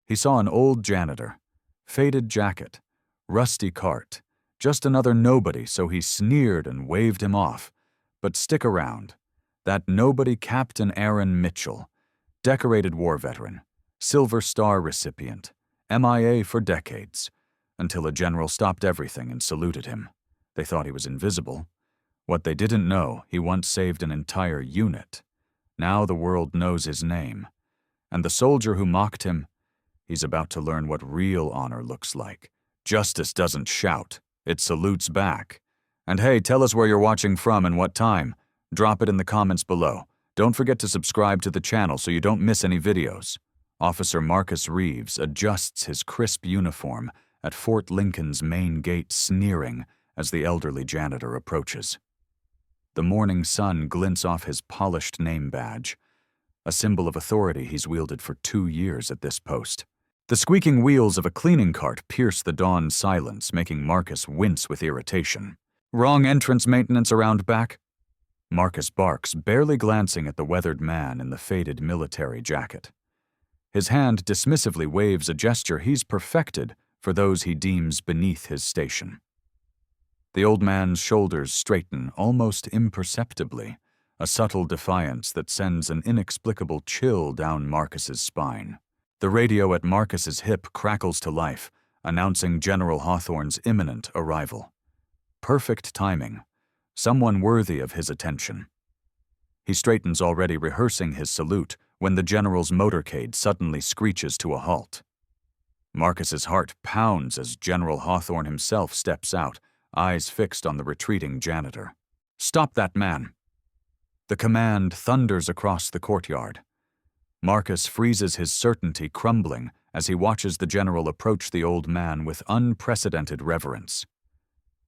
He saw an old janitor, faded jacket, rusty cart, just another nobody, so he sneered and waved him off. But stick around. That nobody, Captain Aaron Mitchell, decorated war veteran, Silver Star recipient, MIA for decades, until a general stopped everything and saluted him. They thought he was invisible. What they didn't know, he once saved an entire unit. Now the world knows his name. And the soldier who mocked him, he's about to learn what real honor looks like. Justice doesn't shout, it salutes back. And hey, tell us where you're watching from and what time. Drop it in the comments below. Don't forget to subscribe to the channel so you don't miss any videos. Officer Marcus Reeves adjusts his crisp uniform at Fort Lincoln's main gate, sneering as the elderly janitor approaches. The morning sun glints off his polished name badge, a symbol of authority he's wielded for 2 years at this post. The squeaking wheels of a cleaning cart pierce the dawn silence, making Marcus wince with irritation. Wrong entrance maintenance around back? Marcus barks, barely glancing at the weathered man in the faded military jacket. His hand dismissively waves a gesture he's perfected for those he deems beneath his station. The old man's shoulders straighten almost imperceptibly, a subtle defiance that sends an inexplicable chill down Marcus's spine. The radio at Marcus's hip crackles to life, announcing General Hawthorne's imminent arrival. Perfect timing. Someone worthy of his attention. He straightens, already rehearsing his salute, when the general's motorcade suddenly screeches to a halt. Marcus's heart pounds as General Hawthorne himself steps out, eyes fixed on the retreating janitor. "Stop that man!" The command thunders across the courtyard. Marcus freezes, his certainty crumbling as he watches the general approach the old man with unprecedented reverence.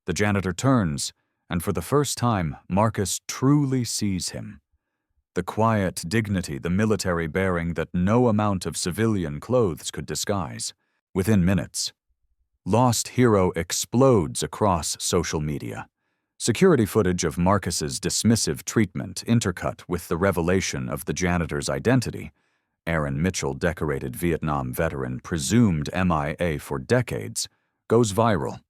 The janitor turns, and for the first time, Marcus truly sees him. The quiet dignity, the military bearing that no amount of civilian clothes could disguise. Within minutes, Lost Hero explodes across social media. Security footage of Marcus's dismissive treatment intercut with the revelation of the janitor's identity, Aaron Mitchell, decorated Vietnam veteran, presumed MIA for decades, goes viral.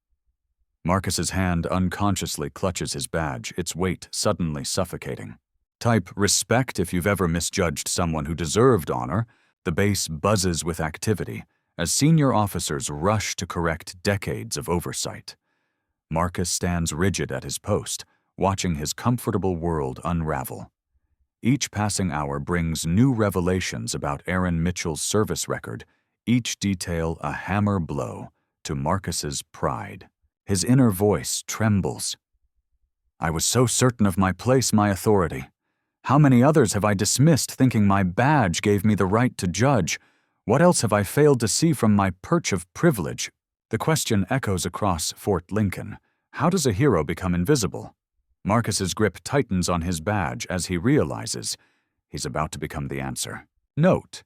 Marcus's hand unconsciously clutches his badge, its weight suddenly suffocating. Type respect if you've ever misjudged someone who deserved honor. The base buzzes with activity as senior officers rush to correct decades of oversight. Marcus stands rigid at his post, watching his comfortable world unravel. Each passing hour brings new revelations about Aaron Mitchell's service record, each detail a hammer blow to Marcus's pride. His inner voice trembles. "I was so certain of my place, my authority. How many others have I dismissed, thinking my badge gave me the right to judge? What else have I failed to see from my perch of privilege?" The question echoes across Fort Lincoln. How does a hero become invisible? Marcus's grip tightens on his badge as he realizes he's about to become the answer. Note: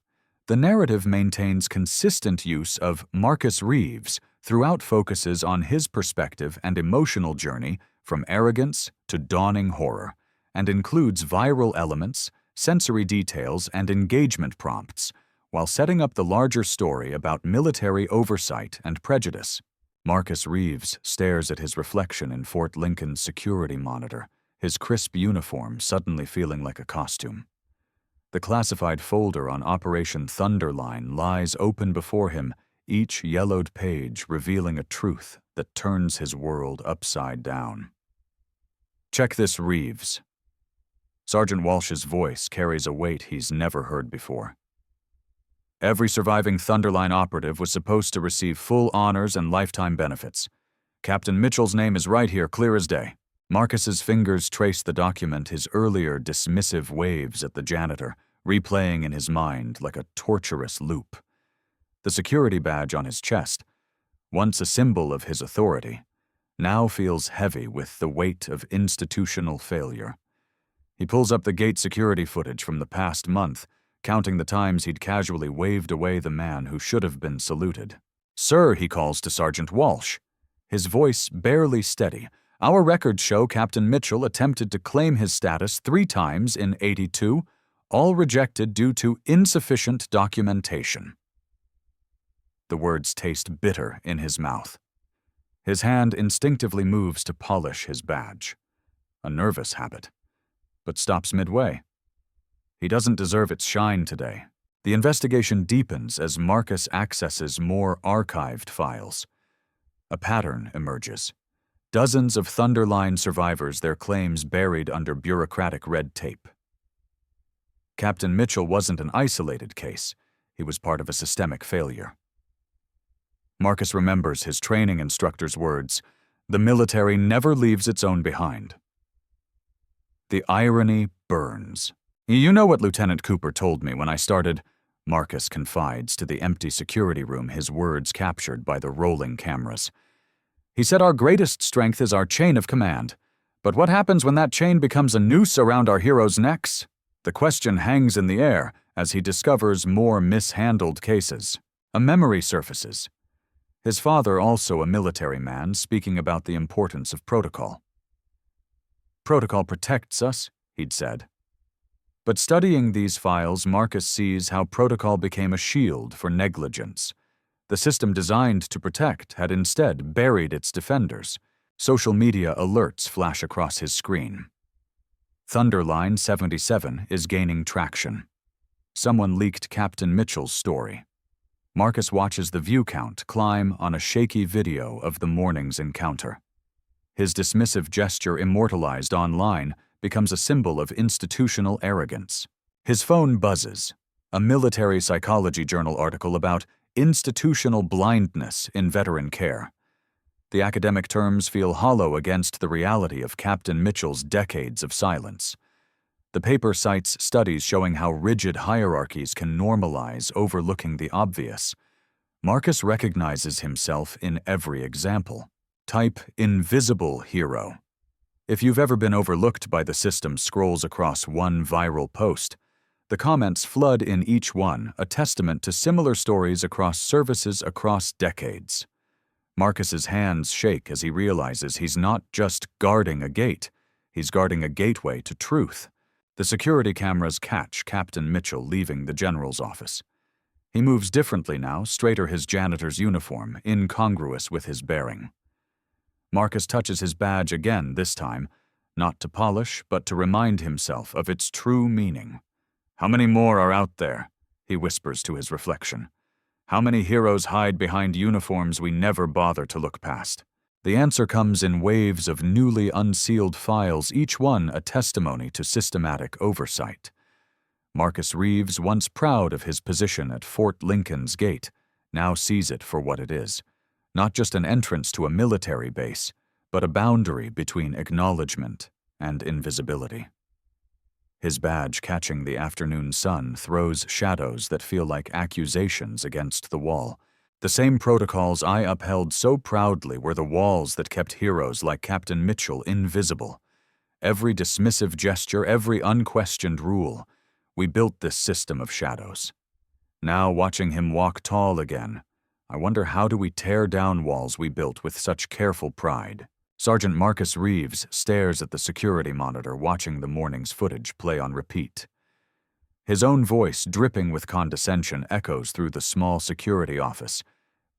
the narrative maintains consistent use of Marcus Reeves throughout, focuses on his perspective and emotional journey from arrogance to dawning horror, and includes viral elements, sensory details, and engagement prompts, while setting up the larger story about military oversight and prejudice. Marcus Reeves stares at his reflection in Fort Lincoln's security monitor, his crisp uniform suddenly feeling like a costume. The classified folder on Operation Thunderline lies open before him, each yellowed page revealing a truth that turns his world upside down. "Check this, Reeves." Sergeant Walsh's voice carries a weight he's never heard before. "Every surviving Thunderline operative was supposed to receive full honors and lifetime benefits. Captain Mitchell's name is right here, clear as day." Marcus's fingers trace the document, his earlier dismissive waves at the janitor, replaying in his mind like a torturous loop. The security badge on his chest, once a symbol of his authority, now feels heavy with the weight of institutional failure. He pulls up the gate security footage from the past month, counting the times he'd casually waved away the man who should have been saluted. "Sir," he calls to Sergeant Walsh, his voice barely steady, "our records show Captain Mitchell attempted to claim his status 3 times in '82, all rejected due to insufficient documentation." The words taste bitter in his mouth. His hand instinctively moves to polish his badge. A nervous habit, but stops midway. He doesn't deserve its shine today. The investigation deepens as Marcus accesses more archived files. A pattern emerges. Dozens of Thunderline survivors, their claims buried under bureaucratic red tape. Captain Mitchell wasn't an isolated case. He was part of a systemic failure. Marcus remembers his training instructor's words, "The military never leaves its own behind." The irony burns. "You know what Lieutenant Cooper told me when I started," Marcus confides to the empty security room, his words captured by the rolling cameras. "He said our greatest strength is our chain of command. But what happens when that chain becomes a noose around our heroes' necks?" The question hangs in the air as he discovers more mishandled cases. A memory surfaces. His father, also a military man, speaking about the importance of protocol. "Protocol protects us," he'd said. But studying these files, Marcus sees how protocol became a shield for negligence. The system designed to protect had instead buried its defenders. Social media alerts flash across his screen. Thunderline 77 is gaining traction. Someone leaked Captain Mitchell's story. Marcus watches the view count climb on a shaky video of the morning's encounter. His dismissive gesture, immortalized online, becomes a symbol of institutional arrogance. His phone buzzes. A military psychology journal article about institutional blindness in veteran care. The academic terms feel hollow against the reality of Captain Mitchell's decades of silence. The paper cites studies showing how rigid hierarchies can normalize overlooking the obvious. Marcus recognizes himself in every example. Type invisible hero. If you've ever been overlooked by the system scrolls across one viral post, the comments flood in each one, a testament to similar stories across services across decades. Marcus's hands shake as he realizes he's not just guarding a gate, he's guarding a gateway to truth. The security cameras catch Captain Mitchell leaving the general's office. He moves differently now, straighter, his janitor's uniform, incongruous with his bearing. Marcus touches his badge again this time, not to polish, but to remind himself of its true meaning. "How many more are out there?" he whispers to his reflection. "How many heroes hide behind uniforms we never bother to look past?" The answer comes in waves of newly unsealed files, each one a testimony to systematic oversight. Marcus Reeves, once proud of his position at Fort Lincoln's gate, now sees it for what it is. Not just an entrance to a military base, but a boundary between acknowledgement and invisibility. His badge, catching the afternoon sun, throws shadows that feel like accusations against the wall. The same protocols I upheld so proudly were the walls that kept heroes like Captain Mitchell invisible. Every dismissive gesture, every unquestioned rule, we built this system of shadows. Now, watching him walk tall again, I wonder, how do we tear down walls we built with such careful pride? Sergeant Marcus Reeves stares at the security monitor, watching the morning's footage play on repeat. His own voice, dripping with condescension, echoes through the small security office.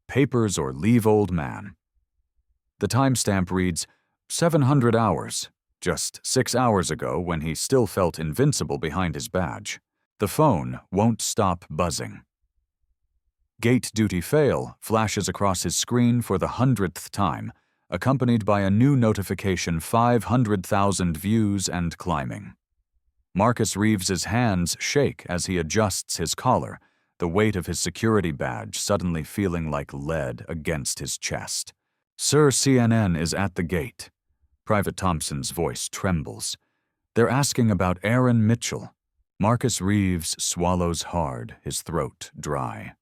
"Papers or leave, old man." The timestamp reads 700 hours, just 6 hours ago when he still felt invincible behind his badge. The phone won't stop buzzing. "Gate duty fail" flashes across his screen for the 100th time, accompanied by a new notification, 500,000 views and climbing. Marcus Reeves's hands shake as he adjusts his collar, the weight of his security badge suddenly feeling like lead against his chest. "Sir, CNN is at the gate." Private Thompson's voice trembles. "They're asking about Aaron Mitchell." Marcus Reeves swallows hard, his throat dry.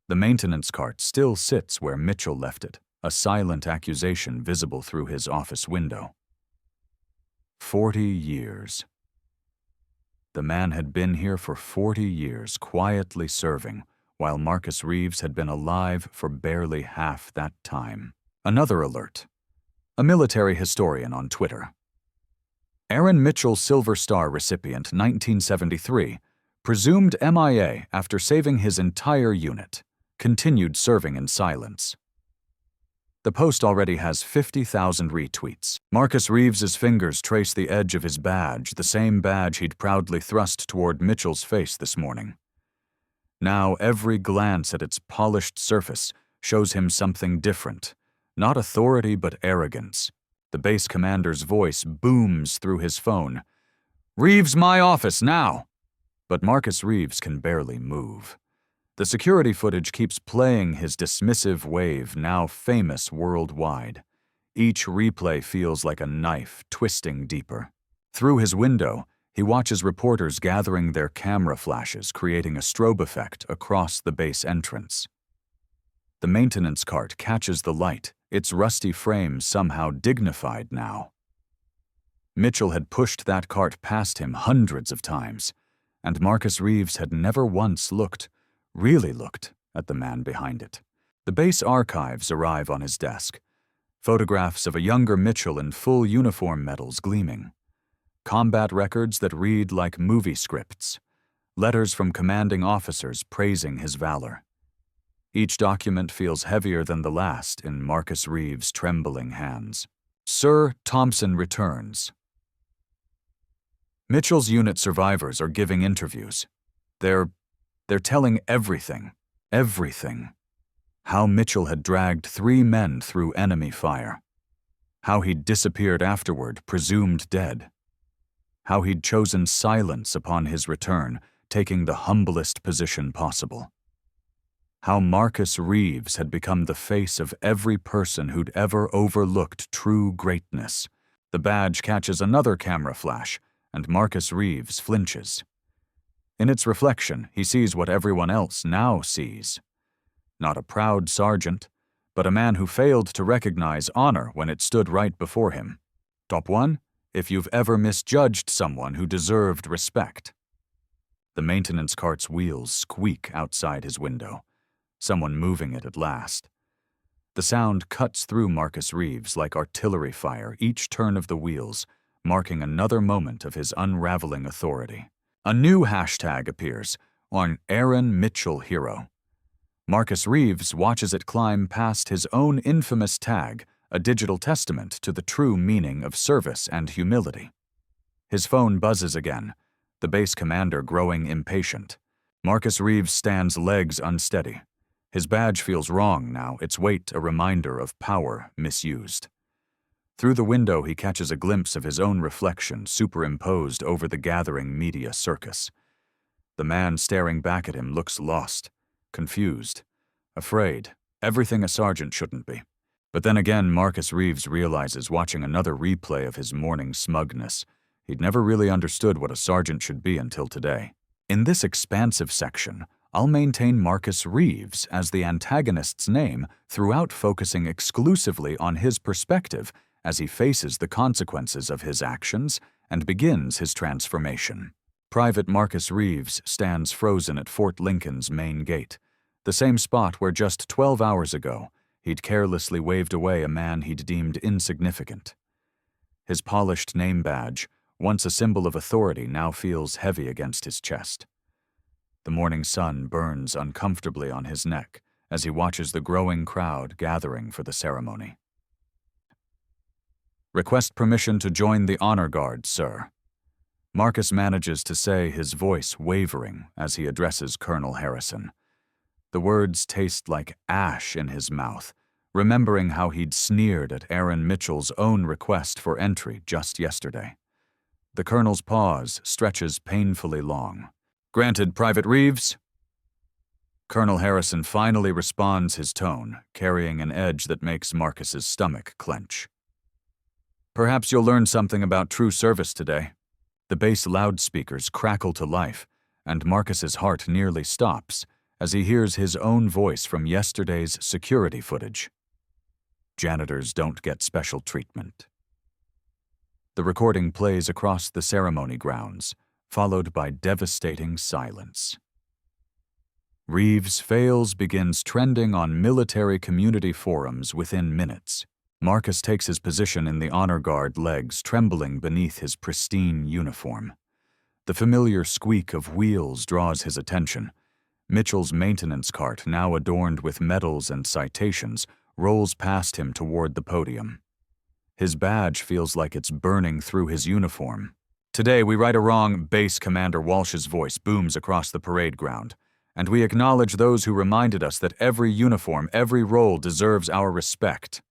The maintenance cart still sits where Mitchell left it, a silent accusation visible through his office window. 40 years. The man had been here for 40 years, quietly serving, while Marcus Reeves had been alive for barely half that time. Another alert. A military historian on Twitter. Aaron Mitchell Silver Star recipient, 1973, presumed MIA after saving his entire unit. continued serving in silence. The post already has 50,000 retweets. Marcus Reeves's fingers trace the edge of his badge, the same badge he'd proudly thrust toward Mitchell's face this morning. Now every glance at its polished surface shows him something different. Not authority, but arrogance. The base commander's voice booms through his phone. "Reeves, my office, now!" But Marcus Reeves can barely move. The security footage keeps playing his dismissive wave, now famous worldwide. Each replay feels like a knife twisting deeper. Through his window, he watches reporters gathering their camera flashes, creating a strobe effect across the base entrance. The maintenance cart catches the light, its rusty frame somehow dignified now. Mitchell had pushed that cart past him hundreds of times, and Marcus Reeves had never once really looked, at the man behind it. The base archives arrive on his desk. Photographs of a younger Mitchell in full uniform medals gleaming. Combat records that read like movie scripts. Letters from commanding officers praising his valor. Each document feels heavier than the last in Marcus Reeves' trembling hands. Sir Thompson returns. Mitchell's unit survivors are giving interviews. They're telling everything. How Mitchell had dragged 3 men through enemy fire. How he'd disappeared afterward, presumed dead. How he'd chosen silence upon his return, taking the humblest position possible. How Marcus Reeves had become the face of every person who'd ever overlooked true greatness. The badge catches another camera flash, and Marcus Reeves flinches. In its reflection, he sees what everyone else now sees. Not a proud sergeant, but a man who failed to recognize honor when it stood right before him. Top 1, if you've ever misjudged someone who deserved respect. The maintenance cart's wheels squeak outside his window, someone moving it at last. The sound cuts through Marcus Reeves like artillery fire, each turn of the wheels, marking another moment of his unraveling authority. A new hashtag appears, on Aaron Mitchell Hero. Marcus Reeves watches it climb past his own infamous tag, a digital testament to the true meaning of service and humility. His phone buzzes again, the base commander growing impatient. Marcus Reeves stands legs unsteady. His badge feels wrong now, its weight a reminder of power misused. Through the window, he catches a glimpse of his own reflection superimposed over the gathering media circus. The man staring back at him looks lost, confused, afraid, everything a sergeant shouldn't be. But then again, Marcus Reeves realizes, watching another replay of his morning smugness, he'd never really understood what a sergeant should be until today. In this expansive section, I'll maintain Marcus Reeves as the antagonist's name throughout, focusing exclusively on his perspective as he faces the consequences of his actions and begins his transformation. Private Marcus Reeves stands frozen at Fort Lincoln's main gate, the same spot where just 12 hours ago he'd carelessly waved away a man he'd deemed insignificant. His polished name badge, once a symbol of authority, now feels heavy against his chest. The morning sun burns uncomfortably on his neck as he watches the growing crowd gathering for the ceremony. "Request permission to join the honor guard, sir." Marcus manages to say, his voice wavering as he addresses Colonel Harrison. The words taste like ash in his mouth, remembering how he'd sneered at Aaron Mitchell's own request for entry just yesterday. The colonel's pause stretches painfully long. "Granted, Private Reeves." Colonel Harrison finally responds, his tone carrying an edge that makes Marcus's stomach clench. "Perhaps you'll learn something about true service today." The base loudspeakers crackle to life, and Marcus's heart nearly stops as he hears his own voice from yesterday's security footage. "Janitors don't get special treatment." The recording plays across the ceremony grounds, followed by devastating silence. Reeves' fails begins trending on military community forums within minutes. Marcus takes his position in the honor guard, legs trembling beneath his pristine uniform. The familiar squeak of wheels draws his attention, Mitchell's maintenance cart, now adorned with medals and citations, rolls past him toward the podium. His badge feels like it's burning through his uniform. "Today we right a wrong," Base Commander Walsh's voice booms across the parade ground, "and we acknowledge those who reminded us that every uniform, every role deserves our respect."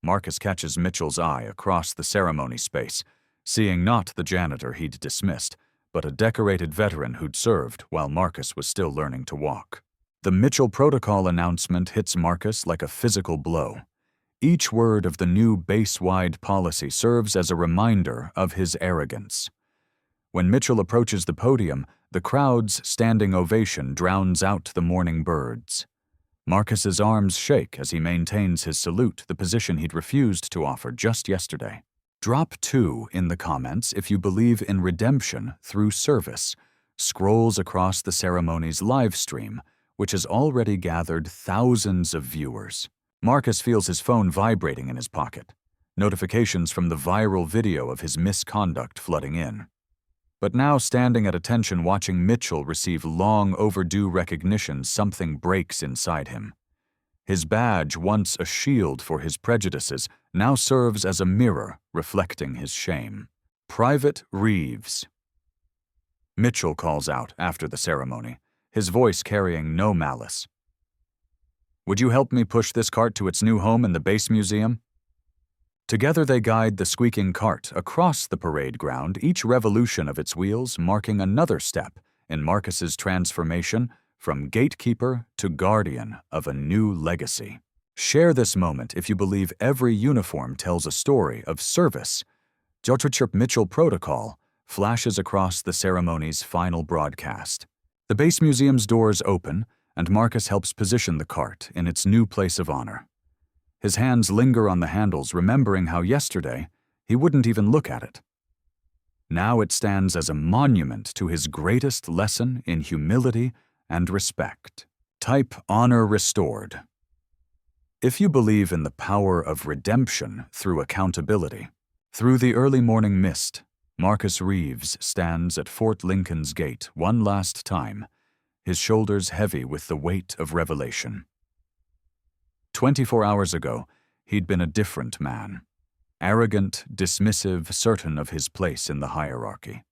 Marcus catches Mitchell's eye across the ceremony space, seeing not the janitor he'd dismissed, but a decorated veteran who'd served while Marcus was still learning to walk. The Mitchell Protocol announcement hits Marcus like a physical blow. Each word of the new base-wide policy serves as a reminder of his arrogance. When Mitchell approaches the podium, the crowd's standing ovation drowns out the morning birds. Marcus's arms shake as he maintains his salute, the position he'd refused to offer just yesterday. Drop 2 in the comments if you believe in redemption through service. Scrolls across the ceremony's live stream, which has already gathered thousands of viewers. Marcus feels his phone vibrating in his pocket, notifications from the viral video of his misconduct flooding in. But now, standing at attention watching Mitchell receive long overdue recognition, something breaks inside him. His badge, once a shield for his prejudices, now serves as a mirror reflecting his shame. "Private Reeves," Mitchell calls out after the ceremony, his voice carrying no malice. "Would you help me push this cart to its new home in the base museum?" Together they guide the squeaking cart across the parade ground, each revolution of its wheels marking another step in Marcus's transformation from gatekeeper to guardian of a new legacy. Share this moment if you believe every uniform tells a story of service. Jotrchirp Mitchell Protocol flashes across the ceremony's final broadcast. The base museum's doors open, and Marcus helps position the cart in its new place of honor. His hands linger on the handles, remembering how yesterday he wouldn't even look at it. Now it stands as a monument to his greatest lesson in humility and respect. Type "Honor Restored" if you believe in the power of redemption through accountability. Through the early morning mist, Marcus Reeves stands at Fort Lincoln's gate one last time, his shoulders heavy with the weight of revelation. 24 hours ago, he'd been a different man. Arrogant, dismissive, certain of his place in the hierarchy.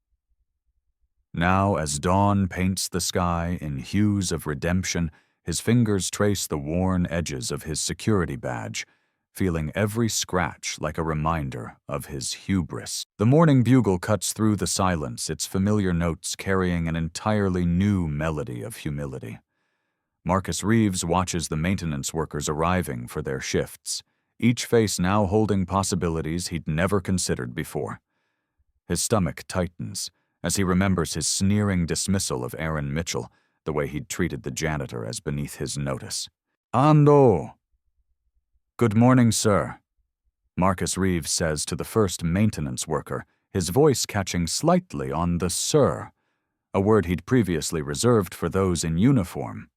Now, as dawn paints the sky in hues of redemption, his fingers trace the worn edges of his security badge, feeling every scratch like a reminder of his hubris. The morning bugle cuts through the silence, its familiar notes carrying an entirely new melody of humility. Marcus Reeves watches the maintenance workers arriving for their shifts, each face now holding possibilities he'd never considered before. His stomach tightens as he remembers his sneering dismissal of Aaron Mitchell, the way he'd treated the janitor as beneath his notice. "Ando!" "Good morning, sir," Marcus Reeves says to the first maintenance worker, his voice catching slightly on the "sir," a word he'd previously reserved for those in uniform.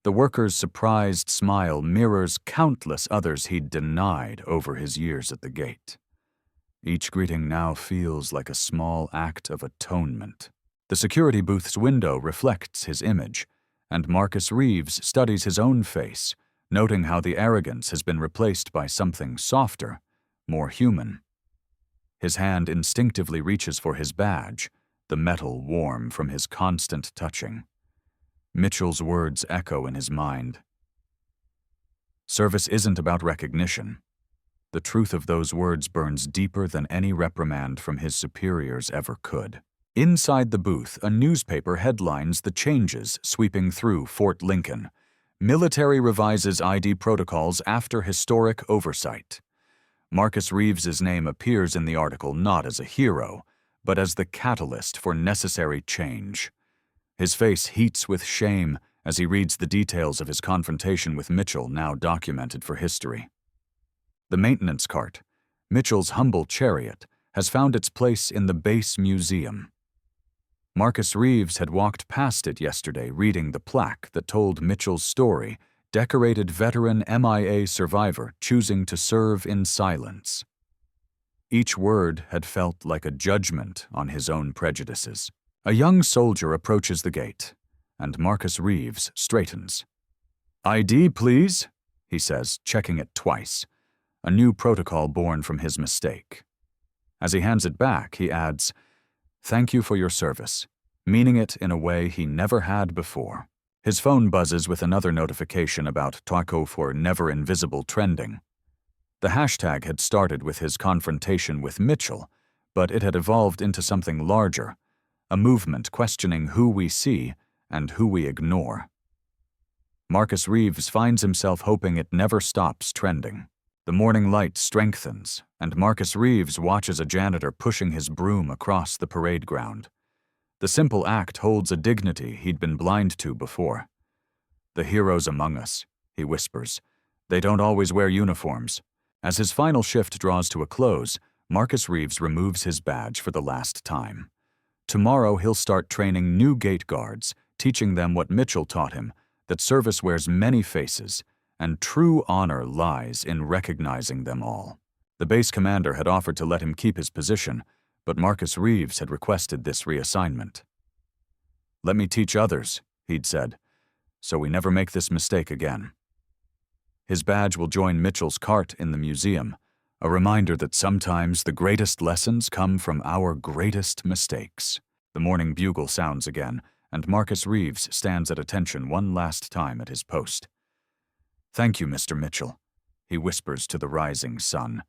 The worker's surprised smile mirrors countless others he'd denied over his years at the gate. Each greeting now feels like a small act of atonement. The security booth's window reflects his image, and Marcus Reeves studies his own face, noting how the arrogance has been replaced by something softer, more human. His hand instinctively reaches for his badge, the metal warm from his constant touching. Mitchell's words echo in his mind. Service isn't about recognition. The truth of those words burns deeper than any reprimand from his superiors ever could. Inside the booth, a newspaper headlines the changes sweeping through Fort Lincoln. Military revises ID protocols after historic oversight. Marcus Reeves's name appears in the article not as a hero, but as the catalyst for necessary change. His face heats with shame as he reads the details of his confrontation with Mitchell, now documented for history. The maintenance cart, Mitchell's humble chariot, has found its place in the base museum. Marcus Reeves had walked past it yesterday, reading the plaque that told Mitchell's story, decorated veteran MIA survivor choosing to serve in silence. Each word had felt like a judgment on his own prejudices. A young soldier approaches the gate, and Marcus Reeves straightens. "ID, please," he says, checking it twice, a new protocol born from his mistake. As he hands it back, he adds, "Thank you for your service," meaning it in a way he never had before. His phone buzzes with another notification about Taco for Never Invisible trending. The hashtag had started with his confrontation with Mitchell, but it had evolved into something larger, a movement questioning who we see and who we ignore. Marcus Reeves finds himself hoping it never stops trending. The morning light strengthens, and Marcus Reeves watches a janitor pushing his broom across the parade ground. The simple act holds a dignity he'd been blind to before. "The heroes among us," he whispers. "They don't always wear uniforms." As his final shift draws to a close, Marcus Reeves removes his badge for the last time. Tomorrow he'll start training new gate guards, teaching them what Mitchell taught him, that service wears many faces, and true honor lies in recognizing them all. The base commander had offered to let him keep his position, but Marcus Reeves had requested this reassignment. "Let me teach others," he'd said, "so we never make this mistake again." His badge will join Mitchell's cart in the museum, a reminder that sometimes the greatest lessons come from our greatest mistakes. The morning bugle sounds again, and Marcus Reeves stands at attention one last time at his post. "Thank you, Mr. Mitchell," he whispers to the rising sun,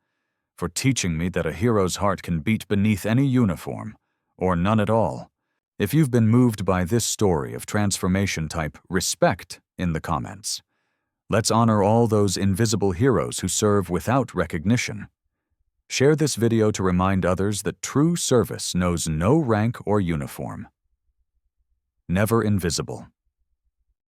"for teaching me that a hero's heart can beat beneath any uniform, or none at all." If you've been moved by this story of transformation, type "respect" in the comments. Let's honor all those invisible heroes who serve without recognition. Share this video to remind others that true service knows no rank or uniform. Never invisible.